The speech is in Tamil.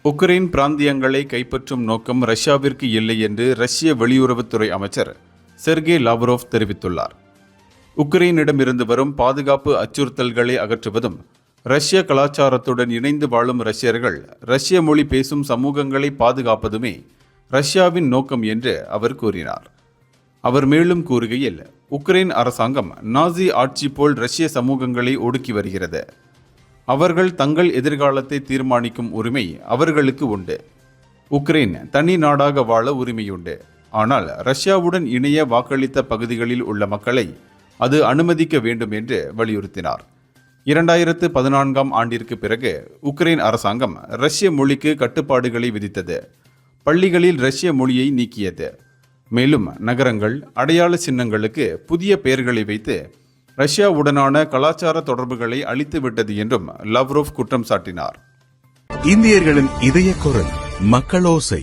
உக்ரைன் பிராந்தியங்களை கைப்பற்றும் நோக்கம் ரஷ்யாவிற்கு இல்லை என்று ரஷ்ய வெளியுறவுத்துறை அமைச்சர் செர்கே லாவ்ரோவ் தெரிவித்துள்ளார். உக்ரைனிடமிருந்து வரும் பாதுகாப்பு அச்சுறுத்தல்களை அகற்றுவதும், ரஷ்ய கலாச்சாரத்துடன் இணைந்து வாழும் ரஷ்யர்கள் ரஷ்ய மொழி பேசும் சமூகங்களை பாதுகாப்பதுமே ரஷ்யாவின் நோக்கம் என்று அவர் கூறினார். அவர் மேலும் கூறுகையில், உக்ரைன் அரசாங்கம் நாசி ஆட்சி போல் ரஷ்ய சமூகங்களை ஒடுக்கி வருகிறது. அவர்கள் தங்கள் எதிர்காலத்தை தீர்மானிக்கும் உரிமை அவர்களுக்கு உண்டு. உக்ரைன் தனி நாடாக வாழ உரிமையுண்டு. ஆனால் ரஷ்யாவுடன் இணைய வாக்களித்த பகுதிகளில் உள்ள மக்களை அது அனுமதிக்க வேண்டும் என்று வலியுறுத்தினார். 2014ஆம் ஆண்டிற்கு பிறகு உக்ரைன் அரசாங்கம் ரஷ்ய மொழிக்கு கட்டுப்பாடுகளை விதித்தது. பள்ளிகளில் ரஷ்ய மொழியை நீக்கியது. மேலும் நகரங்கள், அடையாள சின்னங்களுக்கு புதிய பெயர்களை வைத்து ரஷ்யாவுடனான கலாச்சார தொடர்புகளை அழித்துவிட்டது என்றும் லாவ்ரோவ் குற்றம் சாட்டினார். இந்தியர்களின் இதய குரல் மக்களோசை.